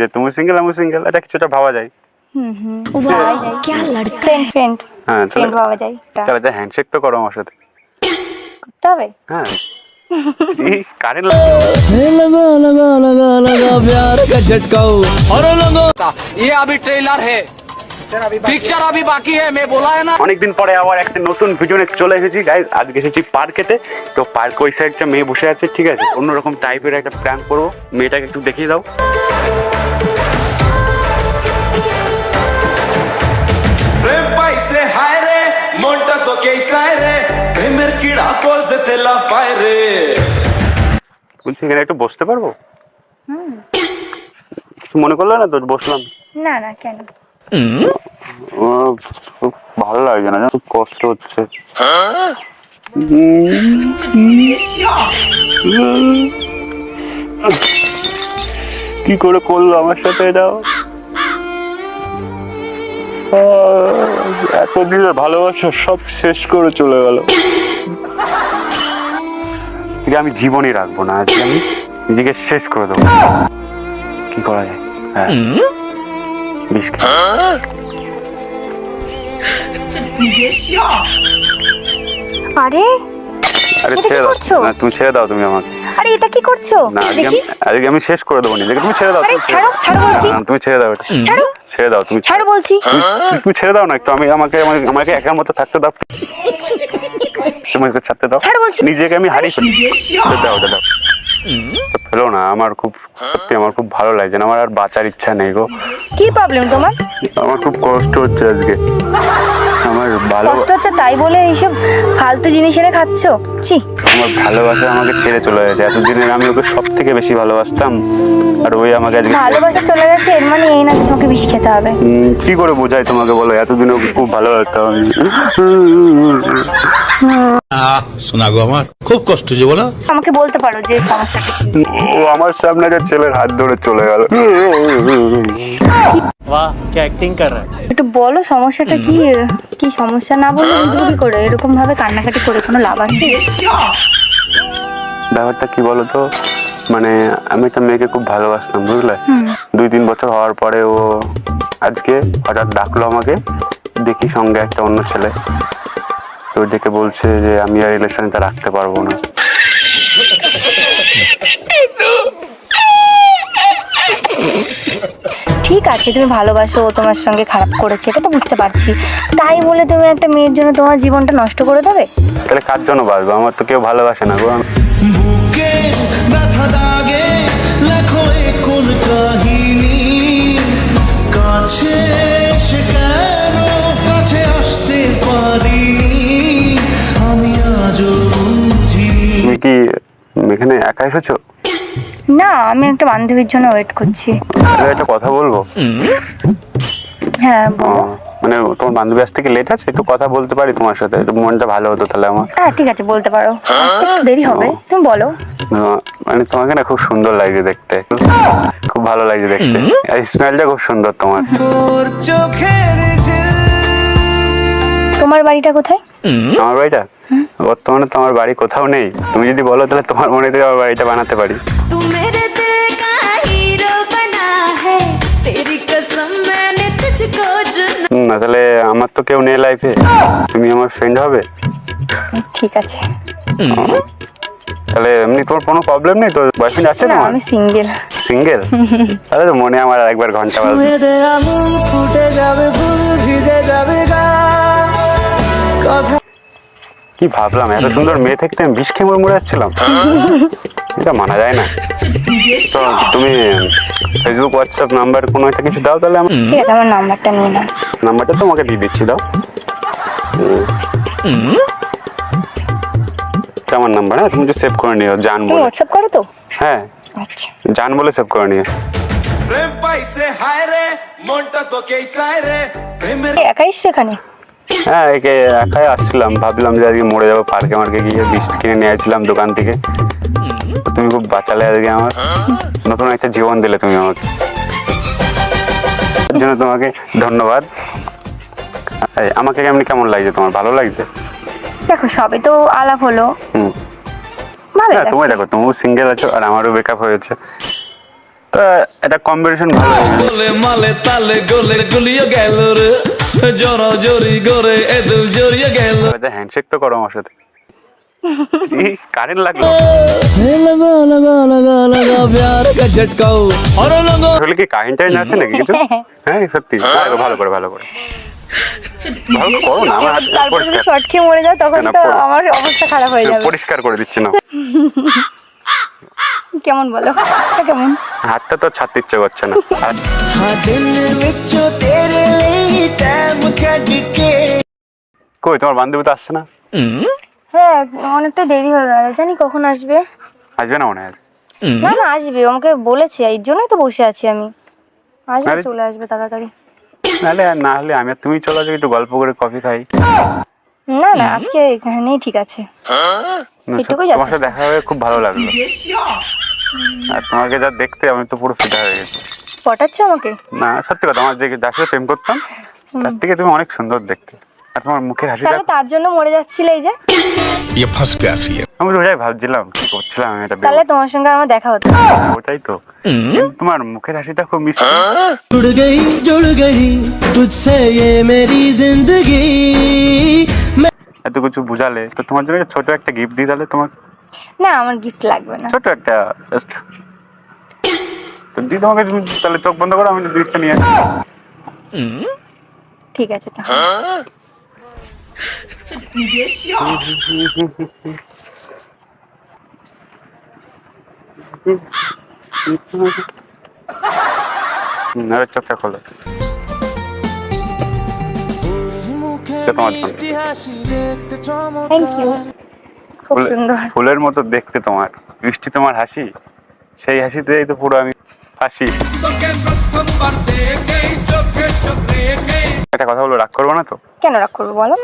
যে তুমি সিঙ্গেল আমি সিঙ্গেল, এটা কিছুটা ভাবা যায়। হ্যাঁ তাহলে হ্যান্ডশেক তো করো আমার সাথে। করতে হবে। হ্যাঁ কারেন্ট प्यार का झटका और लोगों ये अभी ट्रेलर है, पिक्चर अभी बाकी है, मैं बोला है ना। অনেকদিন পরে আবার একটা নতুন ভিডিও নিয়ে চলে এসেছি গাইস। আজকে এসেছি পার্কেতে। তো পার্ক ওই সাইডটা মেয়ে বসে আছে, ঠিক আছে, অন্যরকম টাইপের একটা প্র্যাঙ্ক করবো। মেয়েটাকে একটু দেখিয়ে দাও। প্রেম পাইছে হায় রে, মনটা তো কেইছায় রে, প্রেমের কিড়া কলজে তেলা ফায় রে। বলছি এখানে একটু বসতে পারবো? কিছু মনে করলে না তো? বসলাম। না না, কেন? খুব ভালো লাগছে না, খুব কষ্ট হচ্ছে। কি করে করলো আমার সাথে এটাও? এতদিনের ভালোবাসা সব শেষ করে চলে গেল। আমি জীবনই রাখবো না, আজকে আমি নিজেকে শেষ করে দেবো। কি করা যায়? হ্যাঁ বিষ আরে আরে এটা কি ছেড়ে করছো? দাও না, তুমি ছেড়ে দাও তুমি আমাকে। আরে এটা কি করছো? না দেখি। আজকে আমি শেষ করে দেবো নিজেকে। তুমি ছেড়ে দাও। আরে ছাড়ো, ছাড়ো বলছি। না, তুমি ছেড়ে দাও এটা। ছাড়ো। ছেড়ে দাও তুমি। ছাড়ো বলছি। তুমি ছেড়ে দাও না একটু। আমাকে আমাকে একার মতো থাকতে দাও। তোমাকে ছাড়তে দাও। ছাড়ো বলছি। নিজেকে আমি হারিয়ে ফেলি। দাও দাও দাও। ফেলো না। আমার খুব সত্যি আমার খুব ভালো লাগছে না। আমার আর বাঁচার ইচ্ছা নেই গো। কি প্রবলেম তোমার? আমার খুব কষ্ট হচ্ছে আজকে। আমার কষ্ট হচ্ছে তাই বলে এইসব ফালতু জিনিস এনে খাচ্ছো? ছি। আমার ভালোবাসা আমাকে ছেড়ে চলে গেছে। এতদিনের আমি ওকে সব থেকে বেশি ভালোবাসতাম, আর ওই আমাকে আজকে ভালোবাসা চলে গেছে এর মানে এই না যে তোমাকে বিষ খেতে হবে। কি করে বোঝাই তোমাকে বলো? এতদিন ওকে খুব ভালোবাসতাম আমি। শোনা গো আমার খুব কষ্ট যে বলো। আমাকে বলতে পারো যে সমস্যাটা কি? ও আমার সামনে যে ছেলের হাত ধরে চলে গেল। वाह क्या एक्टिंग कर रहा है। একটু বলো সমস্যাটা কি? কি সমস্যা না বলে বুঝবো কি করে? এরকম ভাবে কান্নাকাটি করে কোনো লাভ আছে? ব্যাপারটা কি বলো তো, মানে আমি একটা মেয়েকে খুব ভালোবাসতাম, বুঝলে? 2-3 বছর হওয়ার পরে ও আজকে হঠাৎ ডাকলো আমাকে, দেখি সঙ্গে একটা অন্য ছেলে। তো ডেকে বলছে যে আমি আর রিলেশনটা রাখতে পারবো না। ঠিক আছে, তুমি ভালোবাসো, ও তোমার সঙ্গে খারাপ করেছে, এটা তো বুঝতে পারছি। তাই বলে তুমি একটা মেয়ের জন্য তোমার জীবনটা নষ্ট করে দেবে? তাহলে কার জন্য বাঁচবো? আমার তো কেউ ভালোবাসে না গো। বুকে ব্যথা দাগে লেখো কোন কাহিনী, কাছে এসে কেন কাছে আসতে পারিনি আমি আজও বুঝিনি। তুমি কি এখানে একা এসেছো? না, আমি একটা বান্ধবীর জন্য ওয়েট করছি। একটা কথা বলবো? হ্যাঁ বলো। মানে তোমার বান্ধবী আসতে কি লেট আছে? একটু কথা বলতে পারি তোমার সাথে? একটু মনটা ভালো হতো তাহলে আমার। হ্যাঁ ঠিক আছে, বলতে পারো। আসতে একটু দেরি হবে, তুমি বলো। মানে তোমাকে না খুব সুন্দর লাগছে দেখতে, খুব ভালো লাগছে দেখতে। আর স্মাইলটা খুব সুন্দর তোমার। তোর চোখের তোমার বাড়িটা কোথায়? আমার বাড়িটা বর্তমানে তো আমার বাড়ি কোথাও নেই। তুমি যদি বলো তাহলে তোমার মনে থেকে আমার বাড়িটা বানাতে পারি। तू मेरे दिल का हीरो बना है, तेरी कसम मैंने तुझको चुना। না তাহলে আমার তো কেউ নেই লাইফে, তুমি আমার ফ্রেন্ড হবে। ঠিক আছে। তাহলে এমনি তোমার কোনো প্রবলেম নেই তো? বয়ফ্রেন্ড আছে না, তোমার? আমি সিঙ্গেল। সিঙ্গেল? তাহলে তো মনে আমার একবার ঘন্টা বাজবে। ফুটে যাবে ফুল ভিজে যাবে গা কথা। কি ভাবলাম, এত সুন্দর মেয়ে থাকতে আমি বিষ খেয়ে মরে যাচ্ছিলাম। এটা মানা যায় না। তো তুমি ফেসবুক হোয়াটসঅ্যাপ নাম্বার কোনো একটা কিছু দাও তাহলে। আমার ঠিক আছে, আমার নাম্বারটা নিয়ে নাও। নাম্বারটা তোমাকে দিয়ে দিচ্ছি, দাও। আমার নাম্বার, হ্যাঁ তুমি সেভ করে নিও জান তুমি বলে। হোয়াটসঅ্যাপ করো তো? হ্যাঁ আচ্ছা। জান বলে সেভ করে নিও। প্রেম পাইছে হায় রে, মনটা তো কেইছায় রে, প্রেমের একাই এসছো এখানে? হ্যাঁ একে একাই আসছিলাম, ভাবলাম যে আজকে মরে যাবো, পার্কে মার্কে গিয়ে বিষ কিনে নিয়ে আসছিলাম দোকান থেকে। তুমি খুব বাঁচালে আজকে আমার, নতুন একটা জীবন দিলে তুমি আমাকে, তার জন্য তোমাকে ধন্যবাদ। আমাকে এমনি কেমন লাগছে তোমার? ভালো লাগছে? দেখো সবে তো আলাপ হলো, হুম ভালো হ্যাঁ তোমায় লাগছে। দেখো, তুমিও সিঙ্গেল আছো আর আমারও ব্রেকআপ হয়েছে। তা এটা কম্বিনেশন ভালো হয়েছে। গোলে মালে তালে গোলে গুলিয়ে গেল রে জোরা জোরি গোরে এদুল জড়িয়ে গেল হ্যান্ডশেক তো করো আমার সাথে। কারেন্ট লাগলো লগা লগা লগা লগা প্যার কা ঝটকাও আর লগা আসলে কি কারেন্ট টাইন আছে নাকি কিছু? হ্যাঁ সত্যি ভালো করে ভালো করো না, আমার হাত তারপর যদি পরিষ্কার শর্ট খেয়ে মরে যাও তখন না, তো পরি- আমার অবস্থা খারাপ হয়ে যাবে। পরিষ্কার করে দিচ্ছি না, কেমন বলো, এটা কেমন? হাতটা তো ছাড়তে ইচ্ছে করছে না। আর কই তোমার বান্ধবী তো আসছে না? হ্যাঁ অনেকটা দেরি হয়ে গেল, জানি কখন আসবে। আসবে না মনে হয়? না না আসবে, আমাকে বলেছে, এই জন্যই তো বসে আছি আমি। আসবে, আরে- চলে আসবে তাড়াতাড়ি। নাহলে না হলে আমি আর তুমি চলে যাবো, একটু গল্প করে কফি খাই। না না আজকে এখানেই ঠিক আছে। না, এটুকুই তোমার সাথে যথেষ্ট। দেখা হয়ে খুব ভালো লাগলো। আর তোমাকে যা দেখতে আমি তো পুরো ফিদা হয়ে গেছি। পটাচ্ছ আমাকে? না সত্যি কথা, আমার যে যার সাথে প্রেম করতাম তার থেকে তুমি অনেক সুন্দর দেখতে। আর তোমার মুখের হাসিটা, তাহলে তার জন্য মরে যাচ্ছিলে এই যে? ये फंस गया सी है। আমি তো ওটাই ভাবছিলাম কি করছিলাম আমি এটা তাহলে তোমার সঙ্গে আমার দেখা হতো। ওটাই তো, কিন্তু তোমার মুখের হাসিটা খুব মিষ্টি। जुड़ गई तुझसे ये मेरी जिंदगी এত কিছু বুঝালে তো তোমার জন্য ছোট একটা গিফট দিই তাহলে তোমার। না আমার গিফট লাগবে না। ছোট একটা জাস্ট তো দিই তোমাকে, তুমি তাহলে চোখ বন্ধ করো, আমি জিনিসটা নিয়ে আসি। ঠিক আছে তো। আরে চোখটা খোলো, এটা তোমার জন্য। থ্যাংক ইউ, খুব সুন্দর। ফুলের মতো দেখতে তোমার, মিষ্টি তোমার হাসি, সেই হাসিতেই তো পুরো আমি হাসি। একটা কথা বলো, রাগ করবো না তো? কেন রাগ করবো বলো?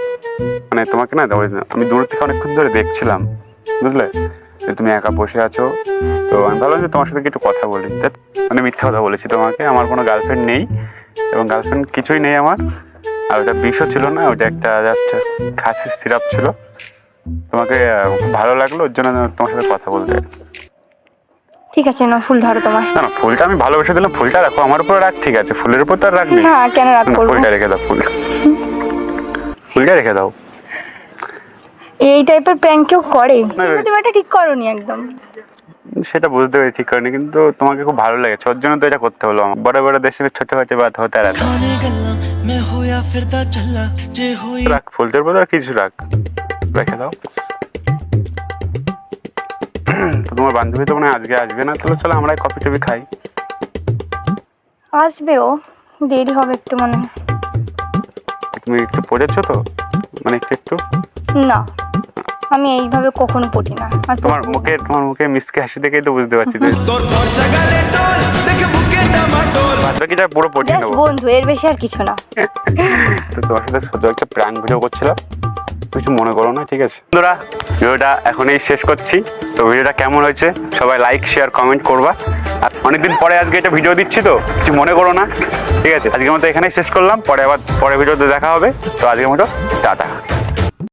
মানে তোমাকে না আমি দূর থেকে অনেকক্ষণ ধরে দেখছিলাম, বুঝলে, যে তুমি একা বসে আছো, তো আমি ভাবলাম যে তোমার সাথে একটু কথা বলি। মানে মিথ্যা কথা বলেছি তোমাকে, আমার কোনো গার্লফ্রেন্ড নেই এবং গার্লফ্রেন্ড কিছুই নেই আমার। আর ওটা বিষও ছিল না, ওটা একটা জাস্ট খাসির সিরাপ ছিল। তোমাকে খুব ভালো লাগলো, ওর জন্য তোমার সাথে কথা বলতে। ঠিক আছে না, ফুল ধরো তোমার। না না, ফুলটা আমি ভালোবেসে দিলাম, ফুলটা রাখো, আমার উপর রাখ, ঠিক আছে, ফুলের উপর তো আর রাখ নেই। না কেন রাগ না, করবো? ফুলটা রেখে দাও, ফুলটা রেখে দাও। এই টাইপের প্র্যাঙ্ক কেউ করে? না, কিন্তু তুমি এটা ঠিক করোনি একদম। সেটা বুঝতে পেরে ঠিক করিনি, কিন্তু তোমাকে খুব ভালো লেগেছে, ওর জন্য তো এটা করতে হলো আমার। বড় বড় দেশে ছোট হতে বাদ হতে আর এত। मैं होया फिरदा चला जे होई রাখ, ফুলটার উপর আর কিছু রাখ, রেখে দাও। তো তোমার বান্ধবী তো মনে হয় আজকে আসবে না, তাহলে চলো আমরা কফি টফি খাই। আসবে ও, দেরি হবে একটু মনে হয়। তুমি একটু পড়েছো তো, মানে একটু একটু। না আমি এইভাবে কখনো পড়ি না। আর তোমার মুখে মিসকে হাসি দেখেই তো বুঝতে পারছি যে তোর ফর্সা গালে টোল দেখে বুকে টামাটোল। বাদ বাকিটা পুরো পটিয়ে জাস্ট নেবো। বন্ধু, এর বেশি আর কিছু না। তো তোমার সাথে শুধু একটা প্র্যাঙ্ক ভিডিও করছিলাম, কিছু মনে করো না, ঠিক আছে? বন্ধুরা, ভিডিওটা এখনই শেষ করছি। তো ভিডিওটা কেমন হয়েছে সবাই লাইক শেয়ার কমেন্ট করবা। আর অনেকদিন পরে আজকে একটা ভিডিও দিচ্ছি, তো কিছু মনে করো না, ঠিক আছে? আজকের মতো এখানেই শেষ করলাম, পরে আবার পরে ভিডিওতে দেখা হবে। তো আজকের মতো টাটা।